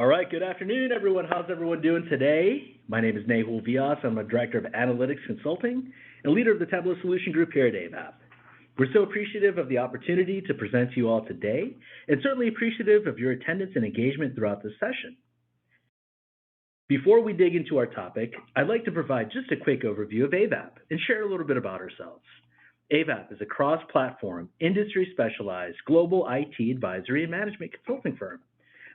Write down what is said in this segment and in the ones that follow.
All right, good afternoon, everyone. How's everyone doing today? My name is Nego. I'm a Director of Analytics Consulting and leader of the Tableau Solution Group here at Avaap. We're so appreciative of the opportunity to present to you all today, and certainly appreciative of your attendance and engagement throughout this session. Before we dig into our topic, I'd like to provide just a quick overview of Avaap and share a little bit about ourselves. Avaap is a cross-platform, industry-specialized global IT advisory and management consulting firm.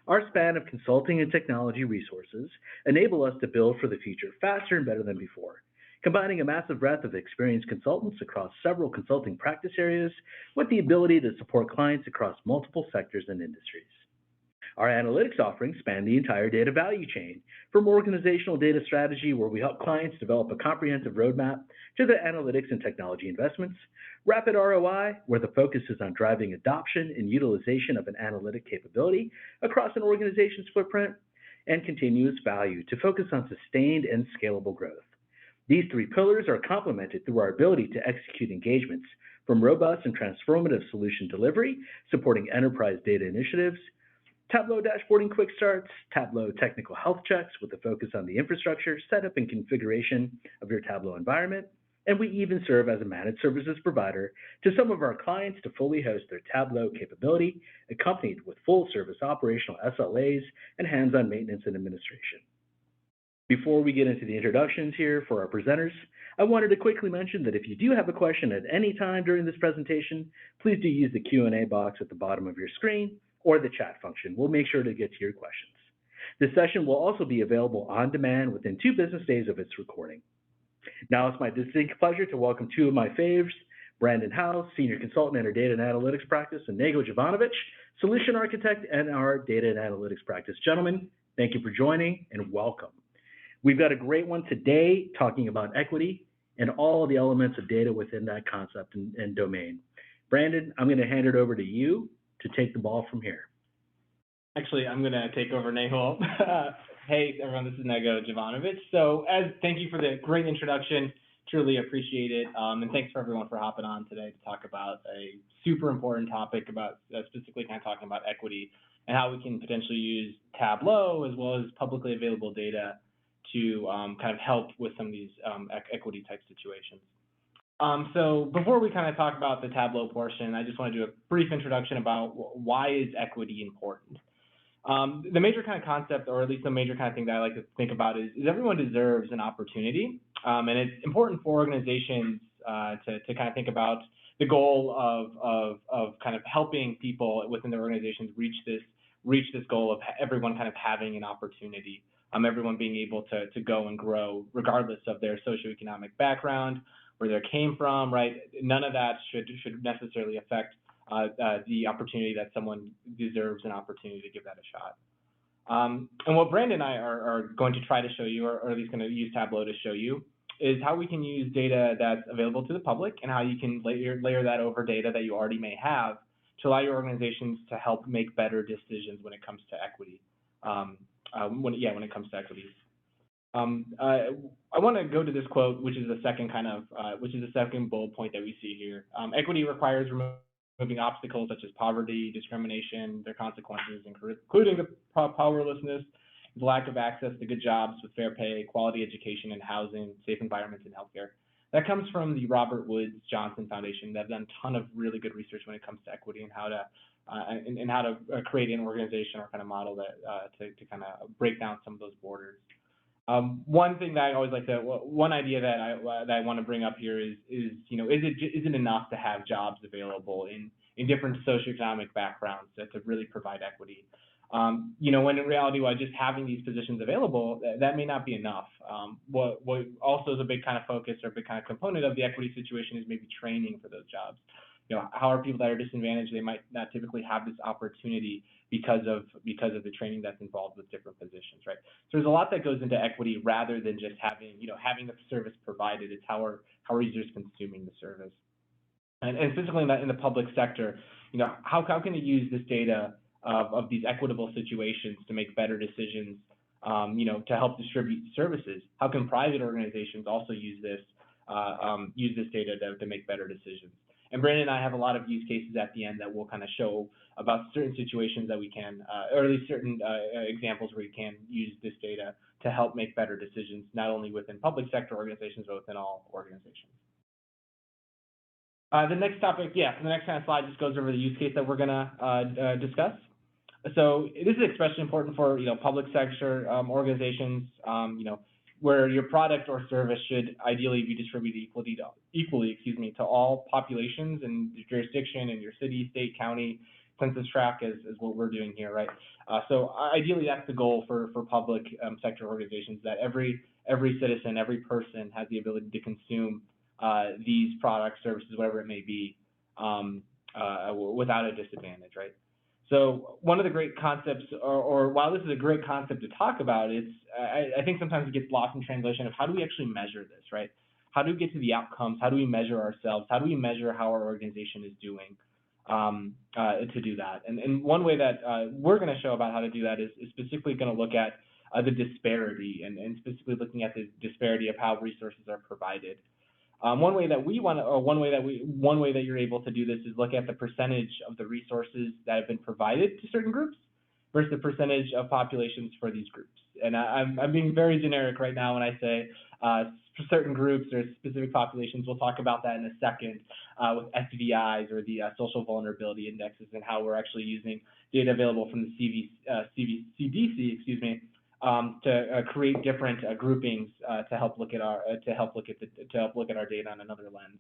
Our span of consulting and technology resources enable us to build for the future faster and better than before, combining a massive breadth of experienced consultants across several consulting practice areas with the ability to support clients across multiple sectors and industries. Our analytics offerings span the entire data value chain, from organizational data strategy, where we help clients develop a comprehensive roadmap, to the analytics and technology investments, rapid ROI, where the focus is on driving adoption and utilization of an analytic capability across an organization's footprint, and continuous value to focus on sustained and scalable growth. These three pillars are complemented through our ability to execute engagements from robust and transformative solution delivery, supporting enterprise data initiatives, Tableau dashboarding quick starts, Tableau technical health checks with a focus on the infrastructure, setup, and configuration of your Tableau environment, and we even serve as a managed services provider to some of our clients to fully host their Tableau capability, accompanied with full service operational SLAs and hands-on maintenance and administration. Before we get into the introductions here for our presenters, I wanted to quickly mention that if you do have a question at any time during this presentation, please do use the Q&A box at the bottom of your screen or the chat function. We'll make sure to get to your questions. This session will also be available on demand within 2 business days of its recording. Now it's my distinct pleasure to welcome 2 of my faves, Brandon Howe, Senior Consultant in our Data and Analytics Practice, and Nego Jovanovich, Solution Architect in our Data and Analytics Practice. Gentlemen, thank you for joining and welcome. We've got a great one today talking about equity and all the elements of data within that concept and domain. Brandon, I'm going to hand it over to you to take the ball from here. Actually, I'm going to take over Nego. Hey, everyone, this is Nego Jovanovich. So thank you for the great introduction. Truly appreciate it. And thanks for everyone for hopping on today to talk about a super important topic about specifically kind of talking about equity and how we can potentially use Tableau as well as publicly available data to kind of help with some of these equity type situations. So before we kind of talk about the Tableau portion, I just want to do a brief introduction about why is equity important. The major kind of concept, or at least the major kind of thing that I like to think about is everyone deserves an opportunity. And it's important for organizations to kind of think about the goal of kind of helping people within their organizations reach this goal of everyone kind of having an opportunity, everyone being able to go and grow regardless of their socioeconomic background, where they came from, right? None of that should necessarily affect the opportunity that someone deserves an opportunity to give that a shot. And what Brandon and I are going to try to show you, or at least going to use Tableau to show you, is how we can use data that's available to the public and how you can layer that over data that you already may have to allow your organizations to help make better decisions when it comes to equity. When it comes to equities. I want to go to this quote, which is the second bullet point that we see here. Equity requires removing obstacles such as poverty, discrimination, their consequences, including the powerlessness, the lack of access to good jobs with fair pay, quality education and housing, safe environments, and healthcare. That comes from the Robert Woods Johnson Foundation. They've done a ton of really good research when it comes to equity and how to create an organization or kind of model that to kind of break down some of those borders. One thing that I always one idea that I want to bring up here is is it enough to have jobs available in different socioeconomic backgrounds to really provide equity? When in reality, while just having these positions available, that may not be enough. What also is a big kind of focus or a big kind of component of the equity situation is maybe training for those jobs. How are people that are disadvantaged? They might not typically have this opportunity because of the training that's involved with different positions, right? So there's a lot that goes into equity rather than just having the service provided. It's how are users consuming the service, and specifically in the public sector, how can you use this data of these equitable situations to make better decisions, to help distribute services? How can private organizations also use this data to make better decisions? And Brandon and I have a lot of use cases at the end that will kind of show about certain situations that we can, or at least certain examples where you can use this data to help make better decisions, not only within public sector organizations, but within all organizations. The next topic, the next kind of slide just goes over the use case that we're going to discuss. So this is especially important for public sector organizations, where your product or service should ideally be distributed equally, to all populations in the jurisdiction in your city, state, county, census tract is what we're doing here, right? So ideally, that's the goal for public sector organizations, that every citizen, every person has the ability to consume these products, services, whatever it may be, without a disadvantage, right? So one of the great concepts, or while this is a great concept to talk about, I think sometimes it gets lost in translation of how do we actually measure this, right? How do we get to the outcomes? How do we measure ourselves? How do we measure how our organization is doing to do that? And one way that we're going to show about how to do that is specifically going to look at the disparity and specifically looking at the disparity of how resources are provided. One way that you're able to do this is look at the percentage of the resources that have been provided to certain groups versus the percentage of populations for these groups. And I'm being very generic right now when I say for certain groups or specific populations. We'll talk about that in a second with SVIs or the social vulnerability indexes and how we're actually using data available from the CDC, to create different groupings to help look at our data on another lens.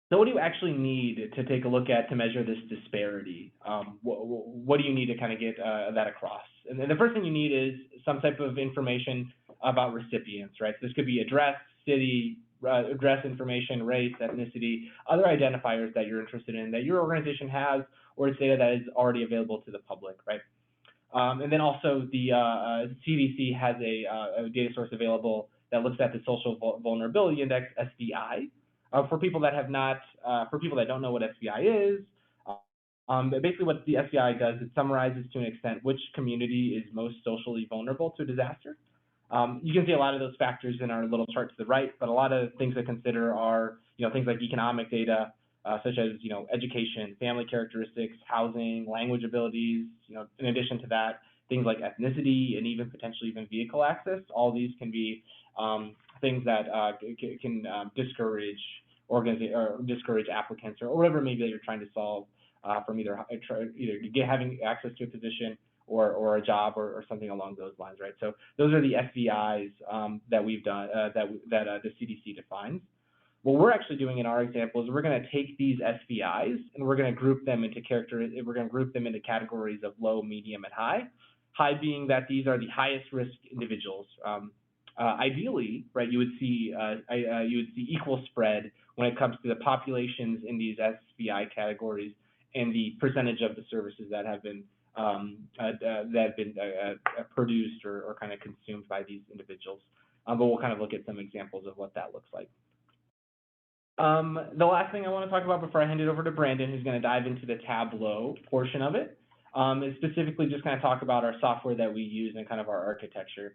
So what do you actually need to take a look at to measure this disparity? What do you need to kind of get that across? And then the first thing you need is some type of information about recipients, right? So this could be address, city, address information, race, ethnicity, other identifiers that you're interested in that your organization has, or it's data that is already available to the public, right? And then also the CDC has a data source available that looks at the Social Vulnerability Index, SVI. For people that don't know what SVI is, basically what the SVI does, it summarizes to an extent which community is most socially vulnerable to a disaster. You can see a lot of those factors in our little chart to the right, but a lot of things to consider are things like economic data, such as education, family characteristics, housing, language abilities. In addition to that, things like ethnicity and even potentially even vehicle access. All these can be things that can discourage applicants or whatever it may be that you're trying to solve from either having access to a position or a job or something along those lines, right? So those are the SVIs that we've done that the CDC defines. What we're actually doing in our example is we're going to take these SVIs and we're going to group them into categories of low, medium, and high. High being that these are the highest risk individuals. Ideally, right, you would see equal spread when it comes to the populations in these SVI categories and the percentage of the services that have been produced or kind of consumed by these individuals. But we'll kind of look at some examples of what that looks like. The last thing I want to talk about before I hand it over to Brandon, who's going to dive into the Tableau portion of it, is specifically just kind of talk about our software that we use and kind of our architecture.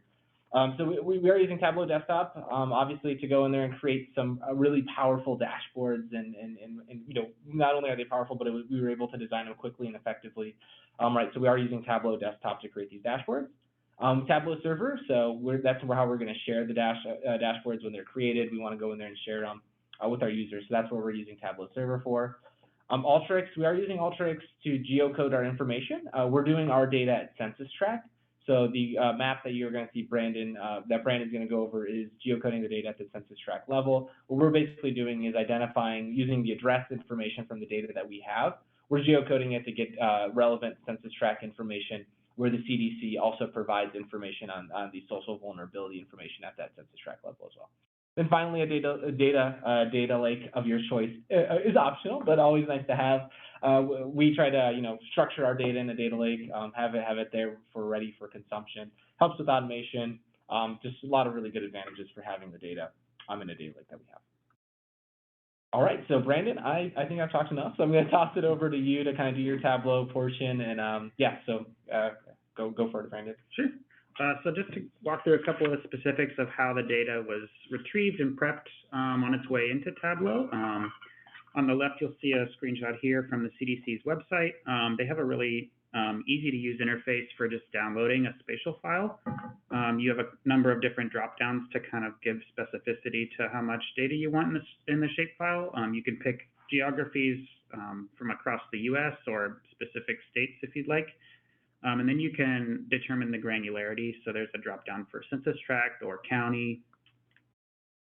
So we are using Tableau Desktop, obviously, to go in there and create some really powerful dashboards, and not only are they powerful, but we were able to design them quickly and effectively, right? So we are using Tableau Desktop to create these dashboards. Tableau Server, so that's how we're going to share the dashboards when they're created. We want to go in there and share them with our users, so that's what we're using Tableau Server for. Alteryx, we are using Alteryx to geocode our information. We're doing our data at census tract. So the map that you're going to see that Brandon's going to go over is geocoding the data at the census tract level. What we're basically doing is identifying, using the address information from the data that we have, we're geocoding it to get relevant census tract information, where the CDC also provides information on the social vulnerability information at that census tract level as well. Then finally, a data lake of your choice is optional, but always nice to have. We try to structure our data in a data lake, have it there ready for consumption. Helps with automation. Just a lot of really good advantages for having the data in a data lake that we have. All right, so Brandon, I think I've talked enough, so I'm going to toss it over to you to kind of do your Tableau portion, and go for it, Brandon. Sure. So just to walk through a couple of the specifics of how the data was retrieved and prepped on its way into Tableau. On the left, you'll see a screenshot here from the CDC's website. They have a really easy to use interface for just downloading a spatial file. You have a number of different drop downs to kind of give specificity to how much data you want in the shapefile. You can pick geographies from across the US or specific states if you'd like. And then you can determine the granularity. So there's a drop down for census tract or county.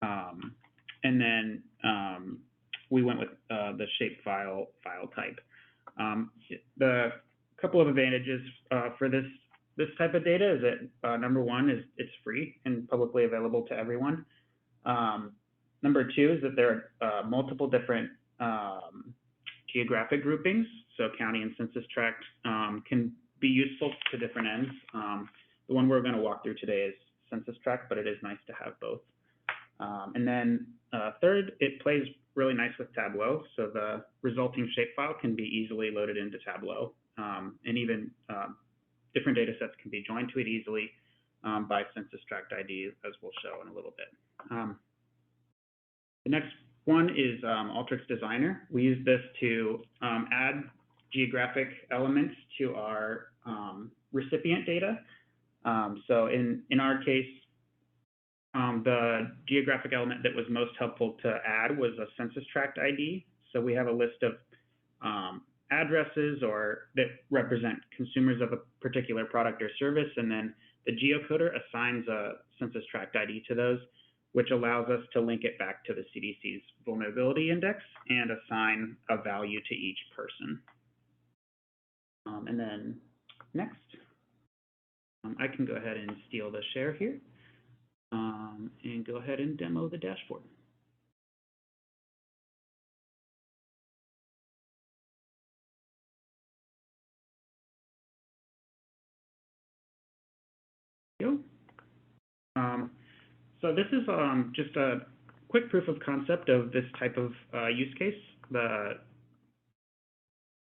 And then we went with the shapefile file type. The couple of advantages for this type of data is that number one is it's free and publicly available to everyone. Number two is that there are multiple different geographic groupings. So county and census tract can be useful to different ends. The one we're going to walk through today is census tract, but it is nice to have both. And then third, it plays really nice with Tableau. So the resulting shapefile can be easily loaded into Tableau. And even different data sets can be joined to it easily by census tract ID, as we'll show in a little bit. The next one is Alteryx Designer. We use this to add geographic elements to our recipient data. So in our case, the geographic element that was most helpful to add was a census tract ID. So we have a list of addresses or that represent consumers of a particular product or service, and then the geocoder assigns a census tract ID to those, which allows us to link it back to the CDC's vulnerability index and assign a value to each person. And then next, I can go ahead and steal the share here and go ahead and demo the dashboard. So this is just a quick proof of concept of this type of use case.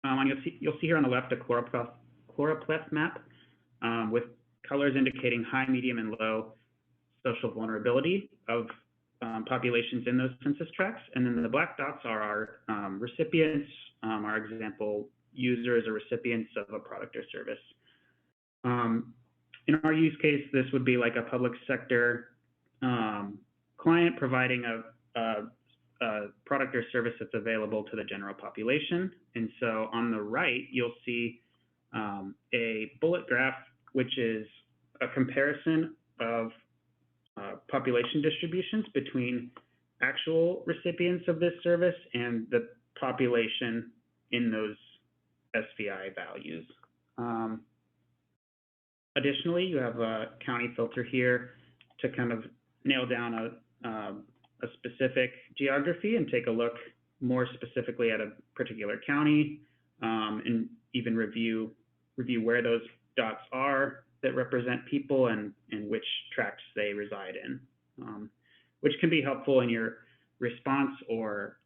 You'll see here on the left a chloropleth map with colors indicating high, medium, and low social vulnerability of populations in those census tracts. And then the black dots are our recipients, our example users or recipients of a product or service. In our use case, this would be like a public sector client providing a product or service that's available to the general population. And so on the right, you'll see a bullet graph, which is a comparison of population distributions between actual recipients of this service and the population in those SVI values. Additionally, you have a county filter here to kind of nail down a specific geography and take a look more specifically at a particular county and even review where those dots are that represent people and which tracts they reside in, which can be helpful in your response or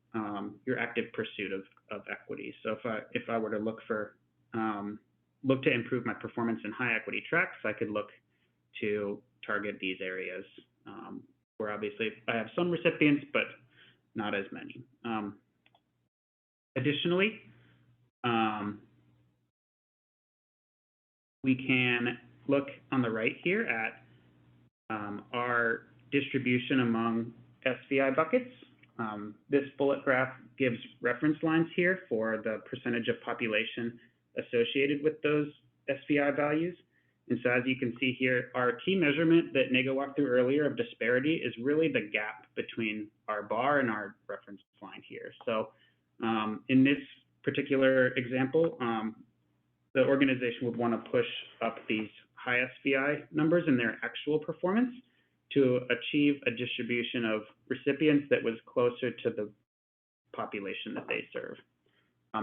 your active pursuit of equity. So if I were to look to improve my performance in high equity tracts, I could look to target these areas where obviously I have some recipients, but not as many. Additionally, we can look on the right here at our distribution among SVI buckets. This bullet graph gives reference lines here for the percentage of population associated with those SVI values. And so as you can see here, our key measurement that Nego walked through earlier of disparity is really the gap between our bar and our reference line here. So in this particular example, the organization would want to push up these high SVI numbers in their actual performance to achieve a distribution of recipients that was closer to the population that they serve.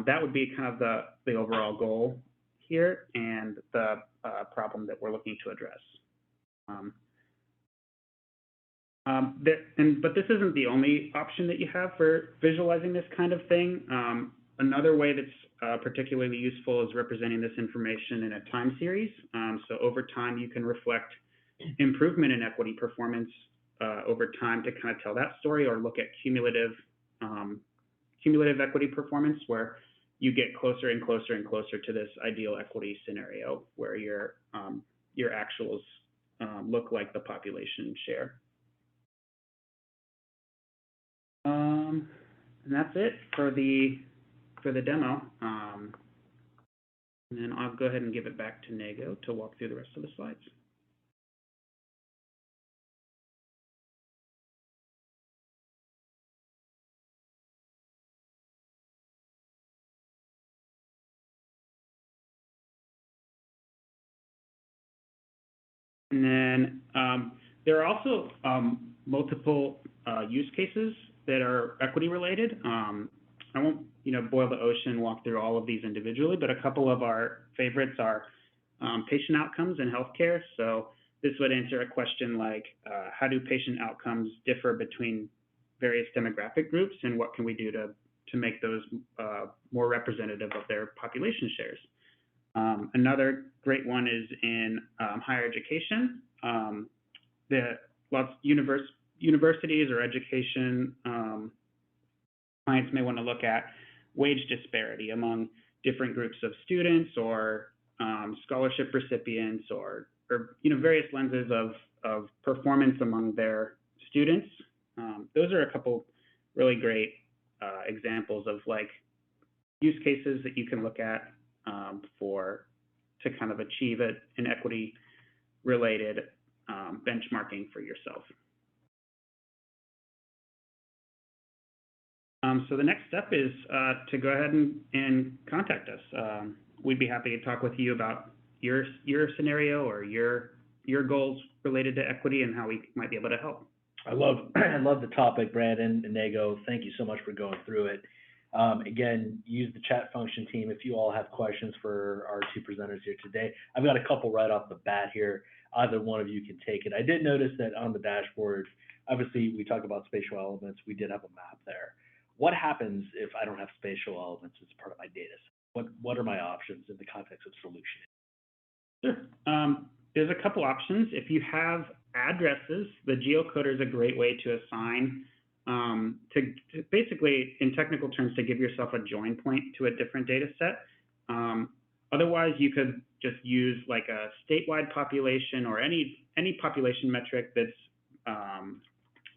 That would be kind of the overall goal here and the problem that we're looking to address. But this isn't the only option that you have for visualizing this kind of thing. Another way that's particularly useful is representing this information in a time series. So over time, you can reflect improvement in equity performance over time to kind of tell that story, or look at cumulative cumulative equity performance, where you get closer and closer and closer to this ideal equity scenario where your actuals look like the population share. And that's it for the demo. And then I'll go ahead and give it back to Nego to walk through the rest of the slides. And then there are also multiple use cases that are equity related. I won't, boil the ocean and walk through all of these individually, but a couple of our favorites are patient outcomes in healthcare. So this would answer a question like, how do patient outcomes differ between various demographic groups, and what can we do to make those more representative of their population shares? Another great one is in higher education. Universities or education clients may want to look at wage disparity among different groups of students, or scholarship recipients, or various lenses of performance among their students. Those are a couple really great examples of use cases that you can look at to kind of achieve an equity-related benchmarking for yourself. So the next step is to go ahead and contact us. We'd be happy to talk with you about your scenario or your goals related to equity and how we might be able to help. I love the topic, Brandon and Nego. Thank you so much for going through it. Again, use the chat function, team, if you all have questions for our two presenters here today. I've got a couple right off the bat here. Either one of you can take it. I did notice that on the dashboard, obviously we talked about spatial elements. We did have a map there. What happens if I don't have spatial elements as part of my data set? What are my options in the context of solution? Sure. There's a couple options. If you have addresses, the geocoder is a great way to assign, to basically, in technical terms, to give yourself a join point to a different data set. Otherwise, you could just use like a statewide population or any population metric that's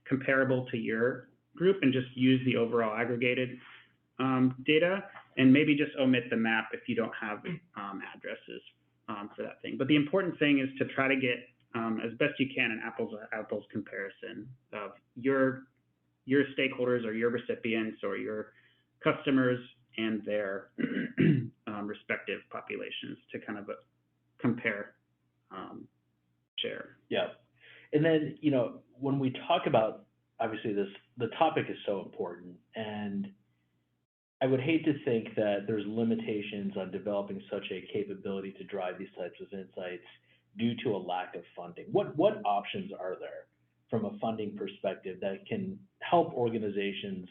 comparable to your group, and just use the overall aggregated data, and maybe just omit the map if you don't have addresses for that thing. But the important thing is to try to get as best you can an apples comparison of your stakeholders or your recipients or your customers and their respective populations to kind of compare share. Yeah. And then, when we talk about, obviously the topic is so important, and I would hate to think that there's limitations on developing such a capability to drive these types of insights due to a lack of funding. What options are there from a funding perspective that can help organizations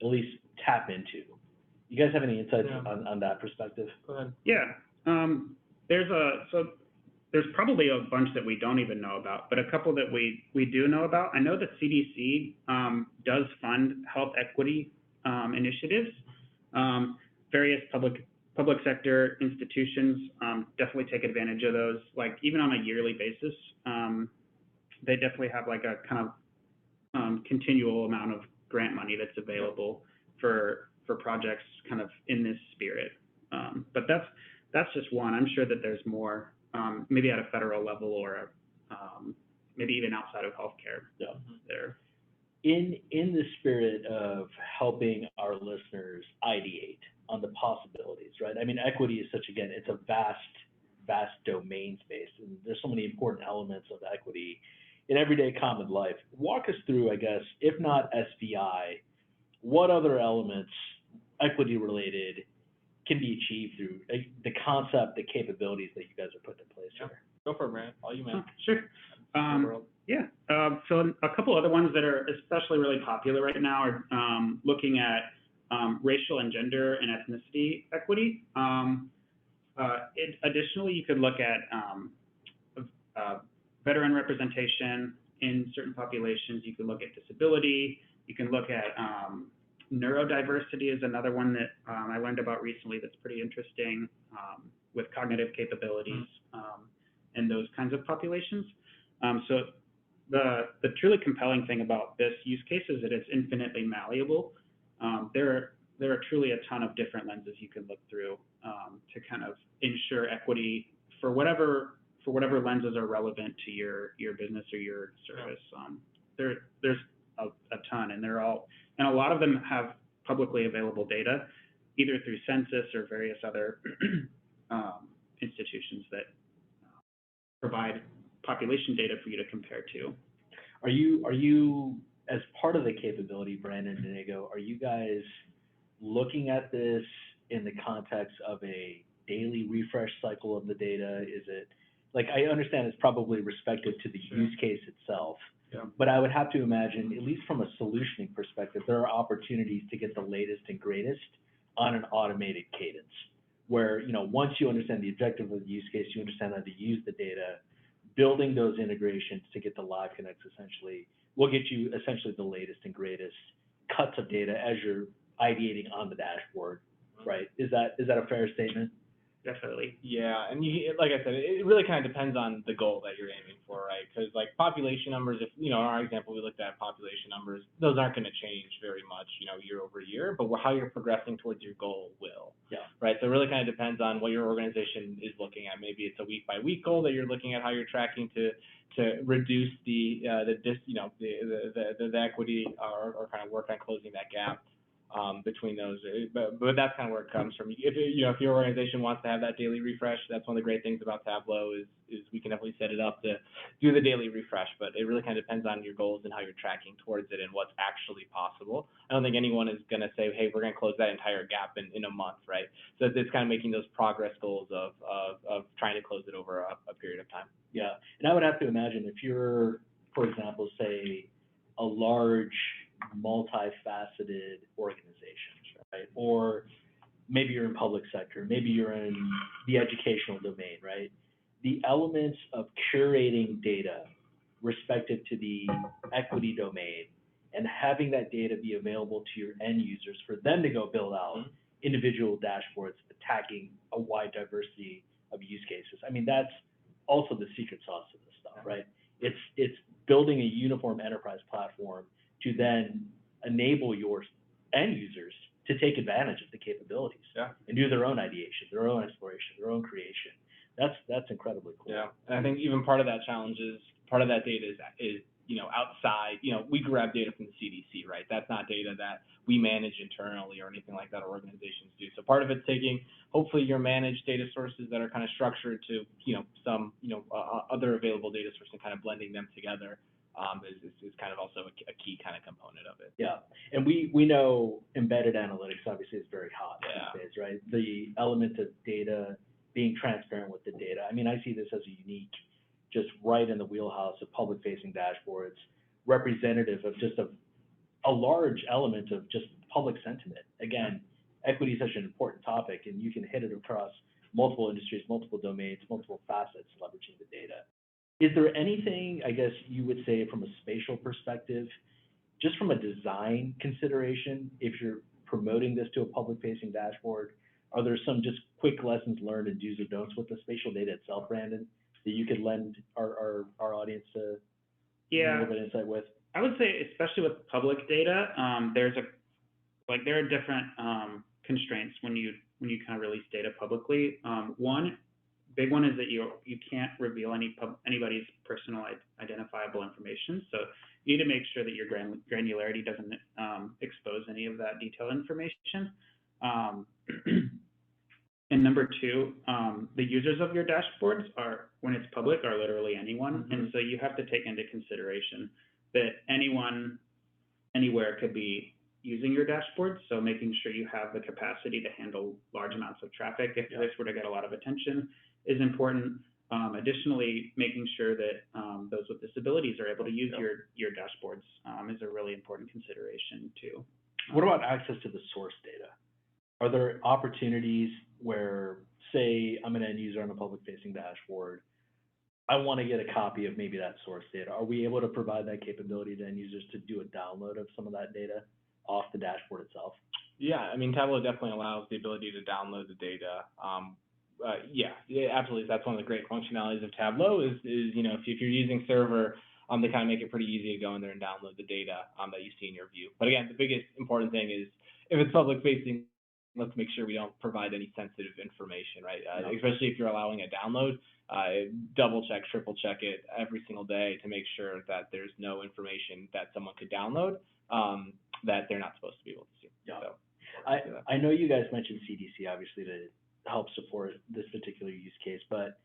at least tap into? You guys have any insights on that perspective? Go ahead. Yeah. There's probably a bunch that we don't even know about, but a couple that we do know about. I know the CDC does fund health equity initiatives. Various public sector institutions definitely take advantage of those, like even on a yearly basis. They definitely have like a kind of continual amount of grant money that's available for projects kind of in this spirit. But that's just one. I'm sure that there's more, maybe at a federal level or maybe even outside of healthcare. Yeah. There. In the spirit of helping our listeners ideate on the possibilities, right? I mean, equity is it's a vast domain space, and there's so many important elements of equity in everyday common life. Walk us through, I guess, if not SVI, what other elements, equity related, can be achieved through the concept, the capabilities that you guys are putting in place here? Go for it, Brandon. All you, man. Sure. Yeah. So a couple other ones that are especially really popular right now are looking at racial and gender and ethnicity equity. Additionally, you could look at veteran representation in certain populations. You can look at disability. You can look at Neurodiversity is another one that I learned about recently that's pretty interesting, with cognitive capabilities and those kinds of populations. So the truly compelling thing about this use case is that it's infinitely malleable. There are truly a ton of different lenses you can look through to kind of ensure equity for whatever lenses are relevant to your business or your service. There's a ton, and a lot of them have publicly available data, either through census or various other institutions that provide population data for you to compare to. Are you as part of the capability, Brandon and Nego, are you guys looking at this in the context of a daily refresh cycle of the data? Is it, like, I understand it's probably respective to the use case itself, but I would have to imagine, at least from a solutioning perspective, there are opportunities to get the latest and greatest on an automated cadence, where, you know, once you understand the objective of the use case, you understand how to use the data, building those integrations to get the live connects essentially will get you essentially the latest and greatest cuts of data as you're ideating on the dashboard, right? Is that a fair statement? Definitely. Yeah, and like I said, it really kind of depends on the goal that you're aiming for, right? Because like population numbers, if, you know, in our example, we looked at population numbers, those aren't going to change very much, you know, year over year, but how you're progressing towards your goal will. Yeah. Right. So it really kind of depends on what your organization is looking at. Maybe it's a week by week goal that you're looking at how you're tracking to reduce the equity or kind of work on closing that gap. Between those, but that's kind of where it comes from. If your organization wants to have that daily refresh, that's one of the great things about Tableau is we can definitely set it up to do the daily refresh. But it really kind of depends on your goals and how you're tracking towards it and what's actually possible. I don't think anyone is going to say, hey, we're going to close that entire gap in a month, right? So it's kind of making those progress goals of trying to close it over a period of time. Yeah, and I would have to imagine if you're, for example, say a large multifaceted organization, right? Or maybe you're in public sector, maybe you're in the educational domain, right? The elements of curating data respective to the equity domain and having that data be available to your end users for them to go build out individual dashboards attacking a wide diversity of use cases. I mean, that's also the secret sauce of this stuff, right? It's building a uniform enterprise platform to then enable your end users to take advantage of the capabilities and do their own ideation, their own exploration, their own creation. That's incredibly cool. Yeah, and I think even part of that challenge is, part of that data is you know, outside, you know, we grab data from the CDC, right? That's not data that we manage internally or anything like that, or organizations do. So part of it's taking, hopefully, your managed data sources that are kind of structured to, you know, some, you know, other available data sources and kind of blending them together. Is kind of also a key kind of component of it. Yeah, and we know embedded analytics obviously is very hot these days, right? The element of data, being transparent with the data. I mean, I see this as a unique, just right in the wheelhouse of public-facing dashboards, representative of just a large element of just public sentiment. Again, equity is such an important topic, and you can hit it across multiple industries, multiple domains, multiple facets, leveraging the data. Is there anything, I guess, you would say from a spatial perspective, just from a design consideration, if you're promoting this to a public-facing dashboard, are there some just quick lessons learned and do's or don'ts with the spatial data itself, Brandon, that you could lend our audience to a little bit of insight with? I would say, especially with public data, there are different constraints when you kind of release data publicly. One big one is that you can't reveal anybody's personal identifiable information. So you need to make sure that your granularity doesn't expose any of that detailed information. And number two, the users of your dashboards when it's public, are literally anyone. And so you have to take into consideration that anyone, anywhere could be using your dashboard. So making sure you have the capacity to handle large amounts of traffic if this were to get a lot of attention is important. Additionally, making sure that those with disabilities are able to use your dashboards is a really important consideration too. What about access to the source data? Are there opportunities where, say, I'm an end user on a public-facing dashboard, I want to get a copy of maybe that source data. Are we able to provide that capability to end users to do a download of some of that data? off the dashboard itself? Yeah, I mean, Tableau definitely allows the ability to download the data. Yeah, absolutely. That's one of the great functionalities of Tableau is if you're using server, they kind of make it pretty easy to go in there and download the data that you see in your view. But again, the biggest important thing is if it's public facing, let's make sure we don't provide any sensitive information, right? Especially if you're allowing a download, double check, triple check it every single day to make sure that there's no information that someone could download that they're not supposed to be able to see. Yeah. So, I know you guys mentioned CDC obviously to help support this particular use case, but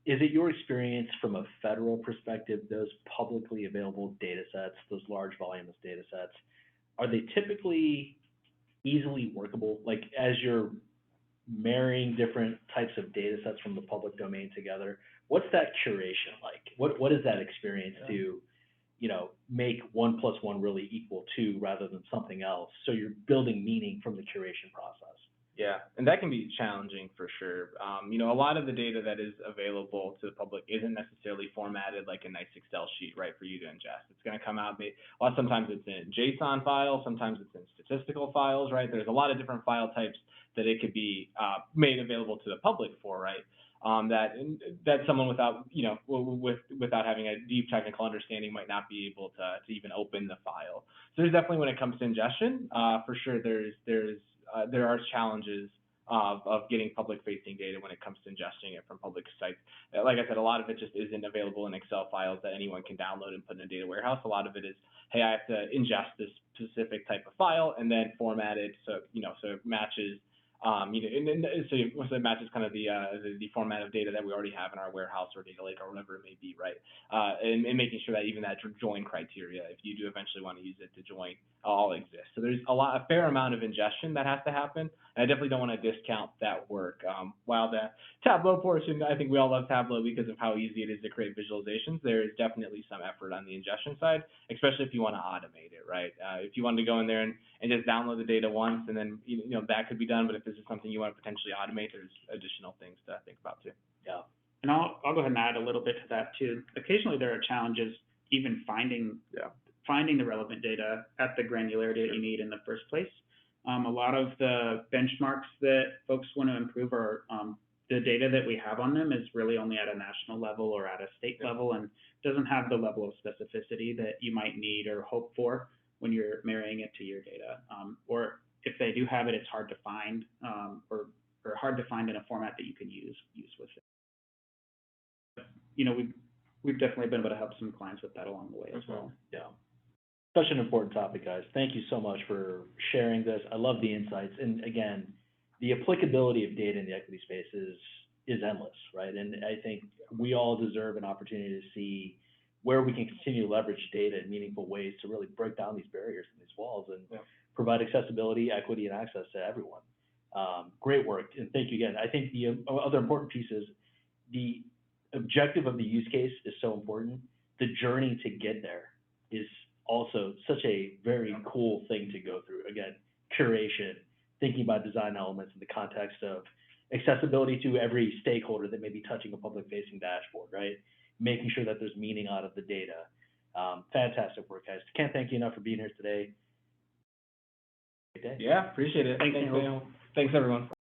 is it your experience from a federal perspective, those publicly available data sets, those large voluminous data sets, are they typically easily workable? Like as you're marrying different types of data sets from the public domain together, what's that curation like? What is that experience to, make 1 + 1 really equal 2 rather than something else? So you're building meaning from the curation process. Yeah, and that can be challenging for sure. A lot of the data that is available to the public isn't necessarily formatted like a nice Excel sheet, right, for you to ingest. It's going to come out, sometimes it's in JSON files, sometimes it's in statistical files, right? There's a lot of different file types that it could be made available to the public for, right? That someone without, without having a deep technical understanding might not be able to even open the file. So there's definitely, when it comes to ingestion, for sure there are challenges of getting public-facing data when it comes to ingesting it from public sites. Like I said, a lot of it just isn't available in Excel files that anyone can download and put in a data warehouse. A lot of it is, hey, I have to ingest this specific type of file and then format it so it matches. So it matches kind of the format of data that we already have in our warehouse or data lake or whatever it may be, right? And making sure that even that join criteria, if you do eventually want to use it to join, all exists. So there's a fair amount of ingestion that has to happen. And I definitely don't want to discount that work. While the Tableau portion, I think we all love Tableau because of how easy it is to create visualizations. There is definitely some effort on the ingestion side, especially if you want to automate it, right? If you wanted to go in there and just download the data once, and then that could be done. But if this is something you want to potentially automate, there's additional things to think about too. Yeah. And I'll go ahead and add a little bit to that too. Occasionally there are challenges even finding the relevant data at the granularity that you need in the first place. A lot of the benchmarks that folks want to improve are the data that we have on them is really only at a national level or at a state level and doesn't have the level of specificity that you might need or hope for when you're marrying it to your data. Or if they do have it, it's hard to find or hard to find in a format that you can use with it. We've definitely been able to help some clients with that along the way as well. Yeah. Such an important topic, guys. Thank you so much for sharing this. I love the insights. And again, the applicability of data in the equity space is endless, right? And I think we all deserve an opportunity to see where we can continue to leverage data in meaningful ways to really break down these barriers and these walls and provide accessibility, equity, and access to everyone. Great work, and thank you again. I think the other important piece is the objective of the use case is so important. The journey to get there is also such a very cool thing to go through. Again, curation, thinking about design elements in the context of accessibility to every stakeholder that may be touching a public-facing dashboard, right? Making sure that there's meaning out of the data. Fantastic work, guys. Can't thank you enough for being here today. Great day. Yeah, appreciate it. Thanks, Thanks everyone.